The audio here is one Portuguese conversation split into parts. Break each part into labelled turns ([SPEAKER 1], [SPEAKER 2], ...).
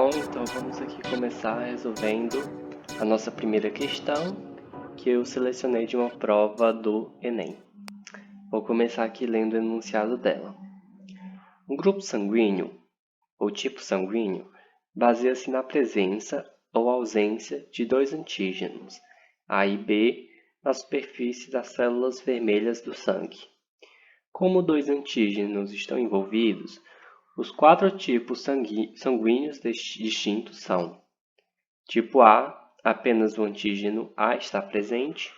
[SPEAKER 1] Bom, então vamos aqui começar resolvendo a nossa primeira questão que eu selecionei de uma prova do Enem. Vou começar aqui lendo o enunciado dela. Um grupo sanguíneo, ou tipo sanguíneo, baseia-se na presença ou ausência de dois antígenos, A e B, na superfície das células vermelhas do sangue. Como dois antígenos estão envolvidos, os quatro tipos sanguíneos distintos são: tipo A, apenas o antígeno A está presente;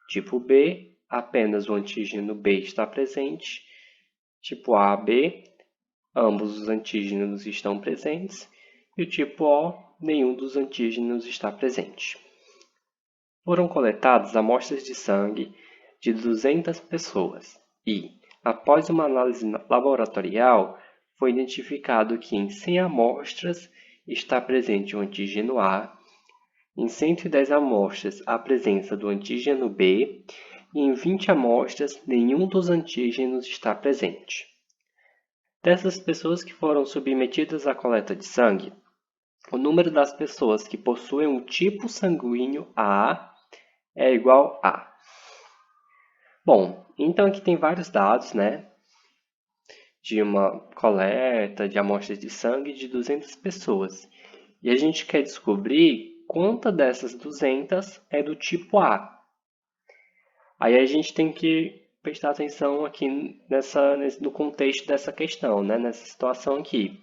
[SPEAKER 1] tipo B, apenas o antígeno B está presente; tipo AB, ambos os antígenos estão presentes; e o tipo O, nenhum dos antígenos está presente. Foram coletadas amostras de sangue de 200 pessoas e, após uma análise laboratorial, foi identificado que em 100 amostras está presente o antígeno A, em 110 amostras a presença do antígeno B e em 20 amostras nenhum dos antígenos está presente. Dessas pessoas que foram submetidas à coleta de sangue, o número das pessoas que possuem o tipo sanguíneo A é igual a... Bom, então aqui tem vários dados, né? De uma coleta de amostras de sangue de 200 pessoas. E a gente quer descobrir quantas dessas 200 é do tipo A. Aí a gente tem que prestar atenção aqui no contexto dessa questão, né? Nessa situação aqui.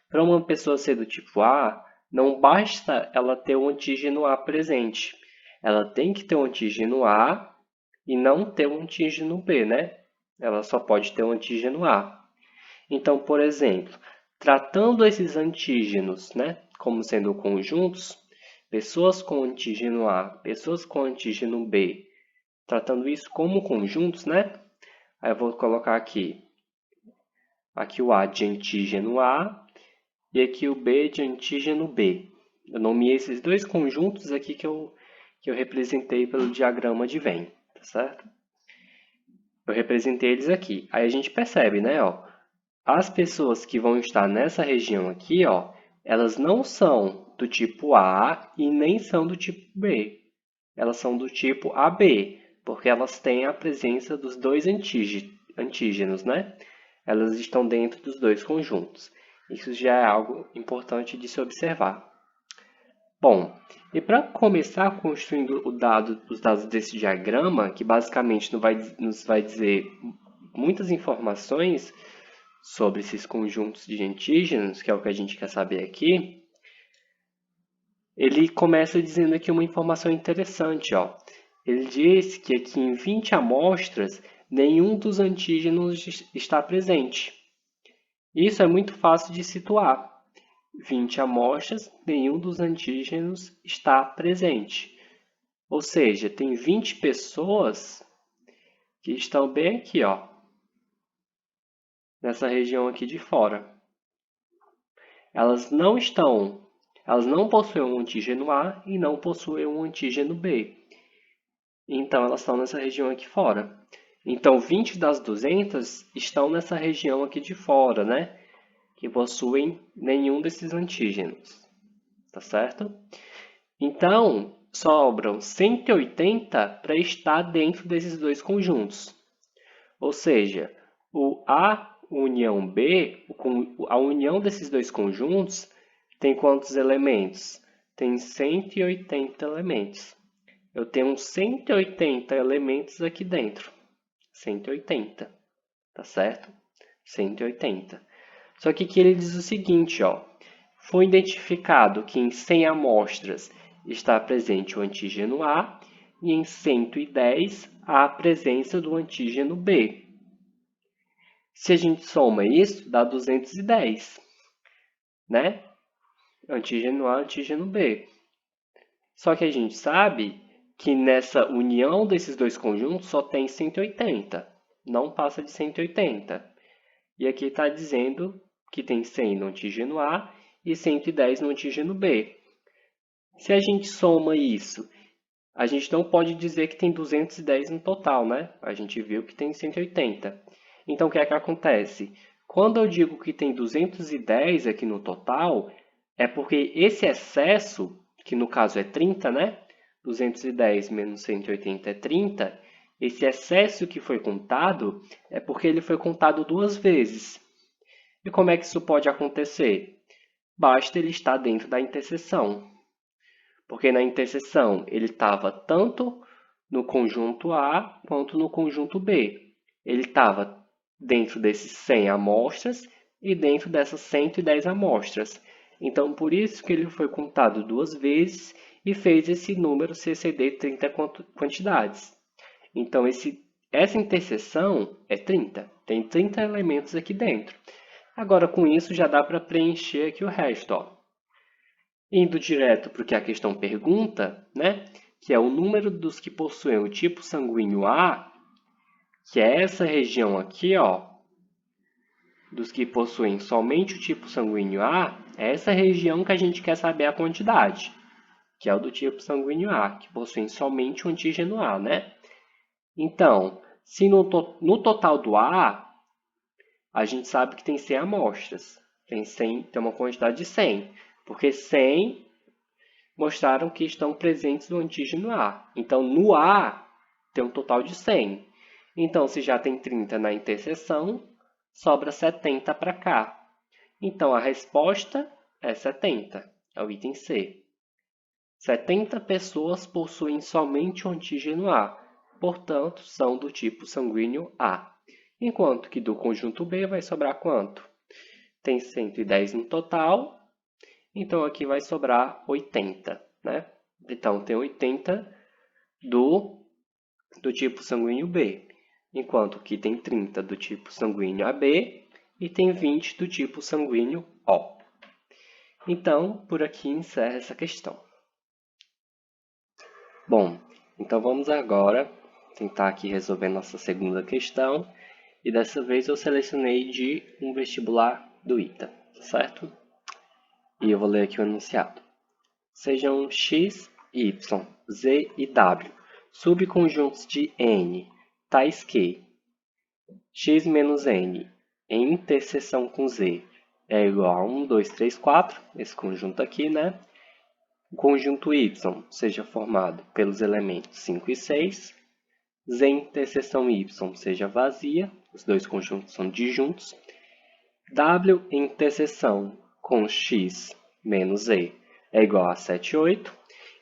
[SPEAKER 1] Para uma pessoa ser do tipo A, não basta ela ter o antígeno A presente. Ela tem que ter o antígeno A e não ter o antígeno B, né? Ela só pode ter o antígeno A. Então, por exemplo, tratando esses antígenos, né, como sendo conjuntos, pessoas com antígeno A, pessoas com antígeno B, tratando isso como conjuntos, né? Aí eu vou colocar aqui o A de antígeno A e aqui o B de antígeno B. Eu nomeei esses dois conjuntos aqui que eu representei pelo diagrama de Venn, tá certo? Eu representei eles aqui. Aí a gente percebe, né, ó, as pessoas que vão estar nessa região aqui, ó, elas não são do tipo A e nem são do tipo B. Elas são do tipo AB, porque elas têm a presença dos dois antígenos, né? Elas estão dentro dos dois conjuntos. Isso já é algo importante de se observar. Bom, e para começar construindo os dados desse diagrama, que basicamente nos vai dizer muitas informações sobre esses conjuntos de antígenos, que é o que a gente quer saber aqui, ele começa dizendo aqui uma informação interessante, ó. Ele diz que aqui em 20 amostras, nenhum dos antígenos está presente. Isso é muito fácil de situar. 20 amostras, nenhum dos antígenos está presente. Ou seja, tem 20 pessoas que estão bem aqui, ó, nessa região aqui de fora. Elas não possuem um antígeno A e não possuem um antígeno B. Então, elas estão nessa região aqui fora. Então, 20 das 200 estão nessa região aqui de fora, né? Que possuem nenhum desses antígenos. Tá certo? Então, sobram 180 para estar dentro desses dois conjuntos. Ou seja, o A união B, a união desses dois conjuntos, tem quantos elementos? Tem 180 elementos. Eu tenho 180 elementos aqui dentro. 180, tá certo? 180. Só que aqui ele diz o seguinte, ó. Foi identificado que em 100 amostras está presente o antígeno A e em 110 há a presença do antígeno B. Se a gente soma isso, dá 210, né? Antígeno A, antígeno B. Só que a gente sabe que nessa união desses dois conjuntos só tem 180, não passa de 180. E aqui está dizendo que tem 100 no antígeno A e 110 no antígeno B. Se a gente soma isso, a gente não pode dizer que tem 210 no total, né? A gente viu que tem 180. Então, o que é que acontece? Quando eu digo que tem 210 aqui no total, É porque esse excesso, que no caso é 30, né? 210 menos 180 é 30. Esse excesso que foi contado é porque ele foi contado duas vezes. E como é que isso pode acontecer? Basta ele estar dentro da interseção. Porque na interseção ele estava tanto no conjunto A quanto no conjunto B. Ele estava dentro desses 100 amostras e dentro dessas 110 amostras. Então, por isso que ele foi contado duas vezes e fez esse número se exceder 30 quantidades. Então, essa interseção é 30. Tem 30 elementos aqui dentro. Agora, com isso, já dá para preencher aqui o resto. Ó. Indo direto para o que a questão pergunta, né? Que é o número dos que possuem o tipo sanguíneo A, que é essa região aqui, ó, dos que possuem somente o tipo sanguíneo A, é essa região que a gente quer saber a quantidade, que é o do tipo sanguíneo A, que possuem somente o antígeno A, né? Então, se no total do A, a gente sabe que tem 100 amostras, tem uma quantidade de 100, porque 100 mostraram que estão presentes no antígeno A. Então, no A, tem um total de 100. Então, se já tem 30 na interseção, sobra 70 para cá. Então, a resposta é 70, é o item C. 70 pessoas possuem somente o antígeno A, portanto, são do tipo sanguíneo A. Enquanto que do conjunto B vai sobrar quanto? Tem 110 no total, então aqui vai sobrar 80, né? Então, tem 80 do tipo sanguíneo B, enquanto que tem 30 do tipo sanguíneo AB e tem 20 do tipo sanguíneo O. Então, por aqui encerra essa questão. Bom, então vamos agora tentar aqui resolver nossa segunda questão. E dessa vez eu selecionei de um vestibular do ITA, certo? E eu vou ler aqui o enunciado. Sejam x, y, z e w subconjuntos de n, tais que x menos n em interseção com z é igual a 1, 2, 3, 4, esse conjunto aqui, né? O conjunto y seja formado pelos elementos 5 e 6, z interseção y seja vazia, os dois conjuntos são disjuntos, w interseção com x menos z é igual a 7 e 8,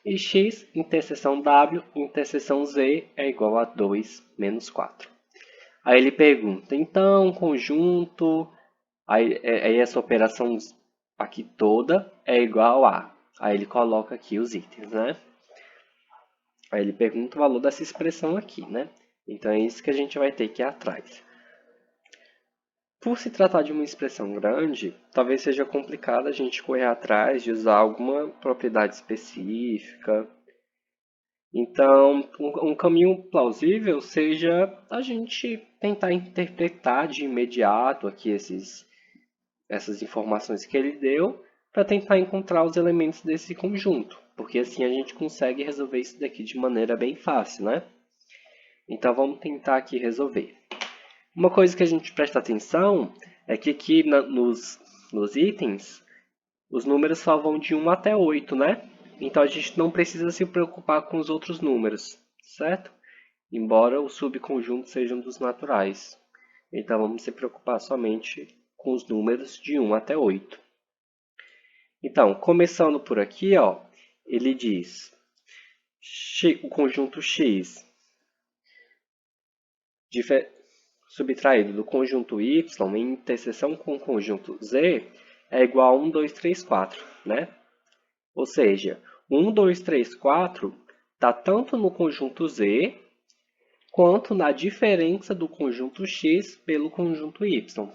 [SPEAKER 1] e x interseção w interseção z é igual a 2 menos 4. Aí ele pergunta, então, conjunto, aí essa operação aqui toda é igual a... Aí ele coloca aqui os itens, né? Aí ele pergunta o valor dessa expressão aqui, né? Então é isso que a gente vai ter que ir atrás. Por se tratar de uma expressão grande, talvez seja complicado a gente correr atrás de usar alguma propriedade específica. Então, um caminho plausível seja a gente tentar interpretar de imediato aqui essas informações que ele deu para tentar encontrar os elementos desse conjunto, porque assim a gente consegue resolver isso daqui de maneira bem fácil, né? Então, vamos tentar aqui resolver. Uma coisa que a gente presta atenção é que aqui nos itens, os números só vão de 1 até 8, né? Então a gente não precisa se preocupar com os outros números, certo? Embora os subconjuntos sejam dos naturais. Então vamos se preocupar somente com os números de 1 até 8. Então, começando por aqui, ó, ele diz o conjunto x subtraído do conjunto y em interseção com o conjunto z é igual a 1, 2, 3, 4, né? Ou seja, 1, 2, 3, 4 está tanto no conjunto z quanto na diferença do conjunto x pelo conjunto y.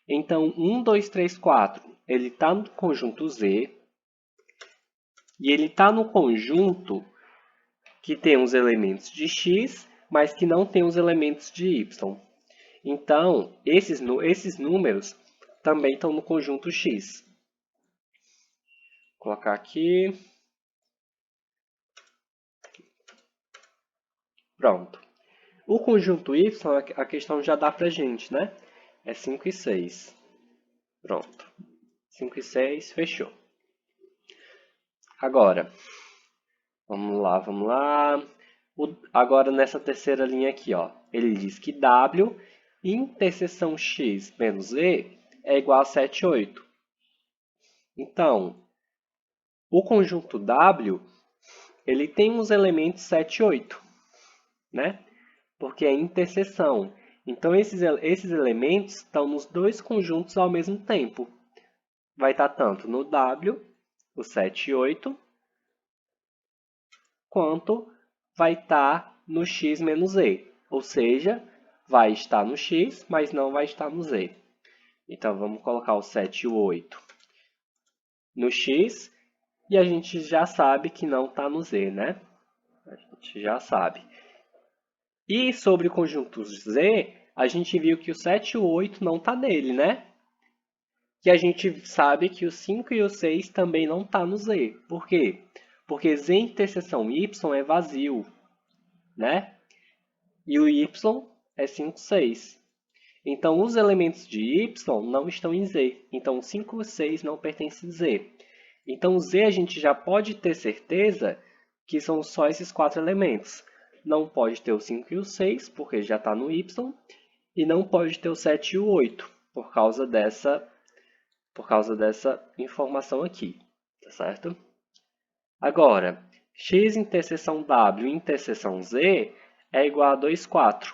[SPEAKER 1] Então, 1, 2, 3, 4, ele está no conjunto z e ele está no conjunto que tem os elementos de x, mas que não tem os elementos de y. Então, esses números também estão no conjunto x. Vou colocar aqui. Pronto. O conjunto y, a questão já dá pra gente, né? É 5 e 6. Pronto. 5 e 6, fechou. Agora, vamos lá, vamos lá. Agora nessa terceira linha aqui, ó, ele diz que W interseção x menos e é igual a 7, 8. Então, o conjunto W, ele tem os elementos 7 e 8, né? Porque é interseção. Então, esses elementos estão nos dois conjuntos ao mesmo tempo. Vai estar tanto no W, o 7 e 8, quanto vai estar no x menos e. Ou seja, vai estar no x, mas não vai estar no z. Então, vamos colocar o 7 e o 8 no x, e a gente já sabe que não está no z, né? A gente já sabe. E sobre o conjunto z, a gente viu que o 7 e o 8 não está nele, né? E a gente sabe que o 5 e o 6 também não está no z. Por quê? Porque z interseção y é vazio, né? E o y é 5, 6. Então, os elementos de y não estão em z. Então, 5 e 6 não pertencem a z. Então, o z a gente já pode ter certeza que são só esses 4 elementos. Não pode ter o 5 e o 6, porque já está no y. E não pode ter o 7 e o 8, por causa dessa informação aqui. Tá certo? Agora, x interseção w interseção z é igual a 2, 4.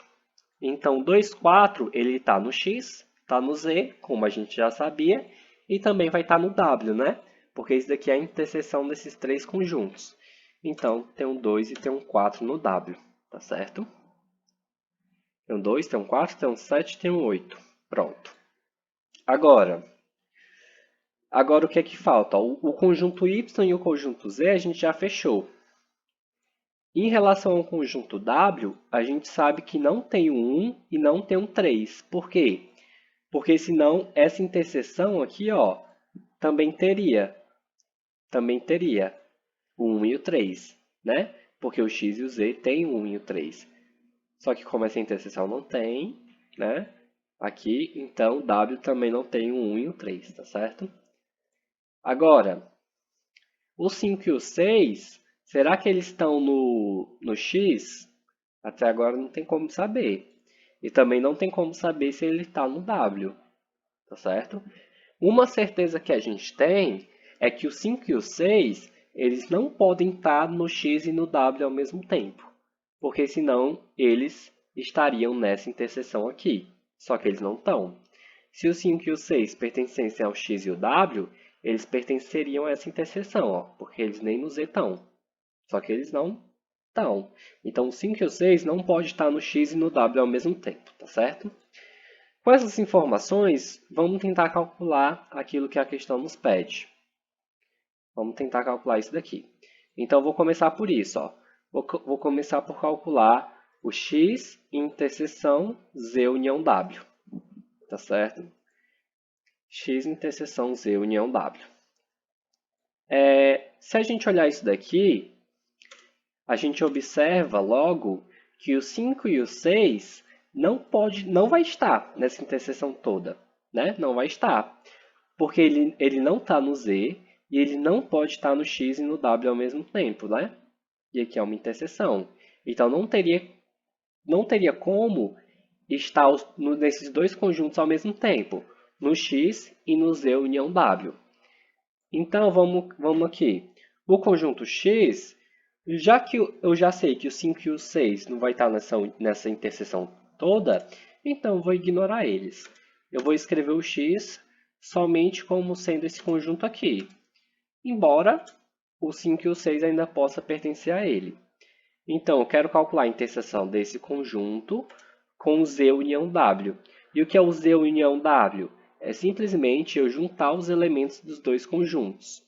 [SPEAKER 1] Então, 2, 4 ele está no x, está no z, como a gente já sabia, e também vai estar no w, né? Porque isso daqui é a interseção desses três conjuntos. Então, tem um 2 e tem um 4 no w, tá certo? Tem um 2, tem um 4, tem um 7, tem um 8. Pronto. Agora o que é que falta? O conjunto y e o conjunto z a gente já fechou. Em relação ao conjunto W, a gente sabe que não tem um 1 e não tem um 3. Por quê? Porque senão essa interseção aqui, ó, também teria o 1 e o 3, né? Porque o x e o z têm o 1 e o 3. Só que como essa interseção não tem, né? Aqui, então, W também não tem o 1 e o 3, tá certo? Agora, o 5 e o 6, será que eles estão no x? Até agora não tem como saber. E também não tem como saber se ele está no W, tá certo? Uma certeza que a gente tem é que o 5 e o 6, eles não podem estar no x e no W ao mesmo tempo. Porque senão eles estariam nessa interseção aqui. Só que eles não estão. Se o 5 e o 6 pertencessem ao x e o w, eles pertenceriam a essa interseção, ó, porque eles nem no z estão. Só que eles não estão. Então, o 5 e o 6 não pode estar no x e no w ao mesmo tempo, tá certo? Com essas informações, vamos tentar calcular aquilo que a questão nos pede. Vamos tentar calcular isso daqui. Então, vou começar por isso, ó. Vou começar por calcular o x interseção z união w. Tá certo? X interseção z união w. Se a gente olhar isso daqui, a gente observa logo que o 5 e o 6 não vai estar nessa interseção toda, né? Não vai estar, porque ele não está no z e ele não pode estar no x e no w ao mesmo tempo, né? E aqui é uma interseção. Então, não teria como estar nesses dois conjuntos ao mesmo tempo, no x e no z união w. Então, vamos aqui. O conjunto x, já que eu já sei que o 5 e o 6 não vai estar nessa interseção toda, então eu vou ignorar eles. Eu vou escrever o x somente como sendo esse conjunto aqui, embora o 5 e o 6 ainda possa pertencer a ele. Então, eu quero calcular a interseção desse conjunto com o z união w. E o que é o z união w? É simplesmente eu juntar os elementos dos dois conjuntos.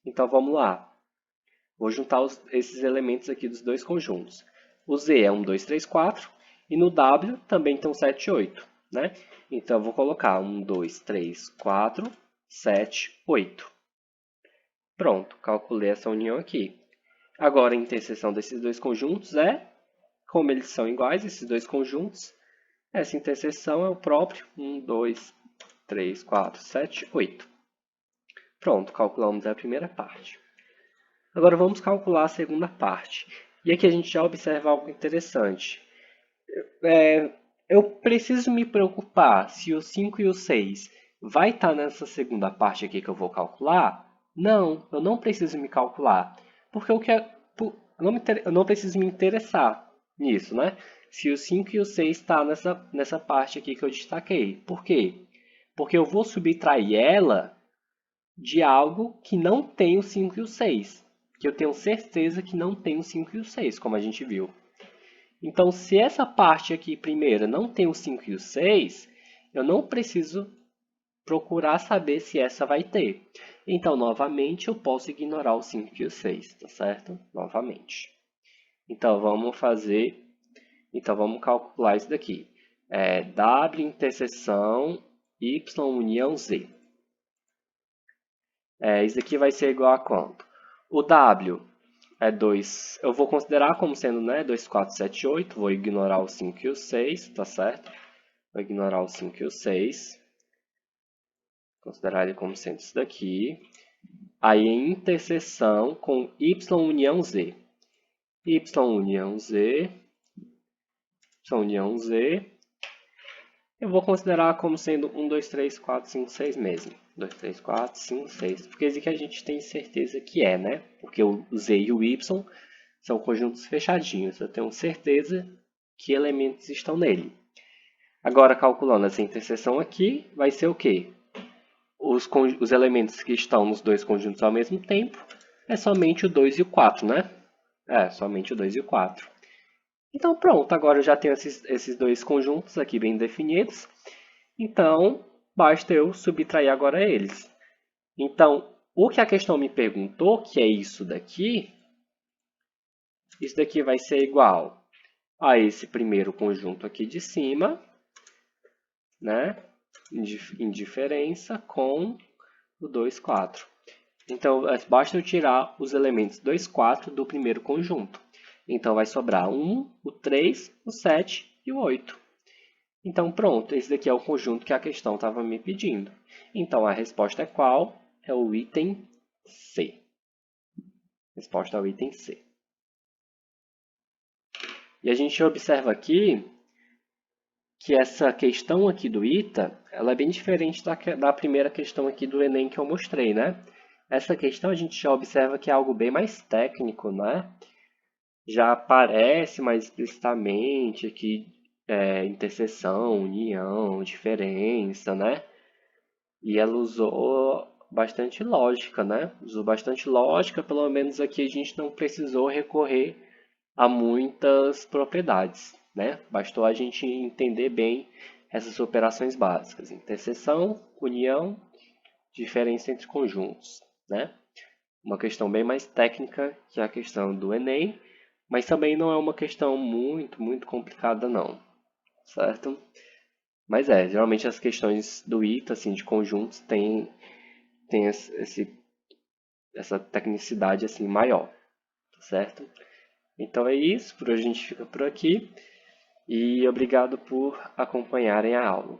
[SPEAKER 1] Então, vamos lá. Vou juntar esses elementos aqui dos dois conjuntos. O z é 1, 2, 3, 4. E no w também tem 7 e 8. Né? Então, eu vou colocar 1, 2, 3, 4, 7, 8. Pronto, calculei essa união aqui. Agora, a interseção desses dois conjuntos como eles são iguais, esses dois conjuntos, essa interseção é o próprio 1, 2, 3, 4, 7, 8. Pronto, calculamos a primeira parte. Agora vamos calcular a segunda parte. E aqui a gente já observa algo interessante. Eu preciso me preocupar se o 5 e o 6 vai estar nessa segunda parte aqui que eu vou calcular? Não, eu não preciso me calcular. Porque eu não preciso me interessar nisso, né? Se o 5 e o 6 está nessa parte aqui que eu destaquei. Por quê? Porque eu vou subtrair ela de algo que não tem o 5 e o 6. Que eu tenho certeza que não tem o 5 e o 6, como a gente viu. Então, se essa parte aqui primeira não tem o 5 e o 6, eu não preciso procurar saber se essa vai ter. Então, novamente, eu posso ignorar o 5 e o 6, tá certo? Novamente. Então, vamos calcular isso daqui. W interseção Y união Z. Isso aqui vai ser igual a quanto? O W é 2, eu vou considerar como sendo, né, 2, 4, 7, 8, vou ignorar o 5 e o 6, tá certo? Vou ignorar o 5 e o 6, considerar ele como sendo isso daqui. Aí, em interseção com Y união Z. Y união Z, Y união Z, eu vou considerar como sendo 1, 2, 3, 4, 5, 6 mesmo. 2, 3, 4, 5, 6. Porque esse aqui a gente tem certeza que é, né? Porque o Z e o Y são conjuntos fechadinhos. Eu tenho certeza que elementos estão nele. Agora, calculando essa interseção aqui, vai ser o quê? Os elementos que estão nos dois conjuntos ao mesmo tempo é somente o 2 e o 4, né? Somente o 2 e o 4. Então, pronto, agora eu já tenho esses dois conjuntos aqui bem definidos. Então, basta eu subtrair agora eles. Então, o que a questão me perguntou, que é isso daqui vai ser igual a esse primeiro conjunto aqui de cima, né? Em diferença com o 2, 4. Então, basta eu tirar os elementos 2, 4 do primeiro conjunto. Então, vai sobrar 1, o 3, o 7 e o 8. Então, pronto, esse daqui é o conjunto que a questão estava me pedindo. Então, a resposta é qual? É o item C. Resposta é o item C. E a gente observa aqui que essa questão aqui do ITA, ela é bem diferente da primeira questão aqui do Enem que eu mostrei, né? Essa questão a gente já observa que é algo bem mais técnico, né? Já aparece mais explicitamente aqui interseção, união, diferença, né? E ela usou bastante lógica, né? Usou bastante lógica, pelo menos aqui a gente não precisou recorrer a muitas propriedades, né? Bastou a gente entender bem essas operações básicas: interseção, união, diferença entre conjuntos, né? Uma questão bem mais técnica que a questão do Enem, mas também não é uma questão muito complicada não, certo? Mas geralmente as questões do ITA, assim, de conjuntos, tem essa tecnicidade assim maior, tá certo? Então é isso, por hoje a gente fica por aqui e obrigado por acompanharem a aula.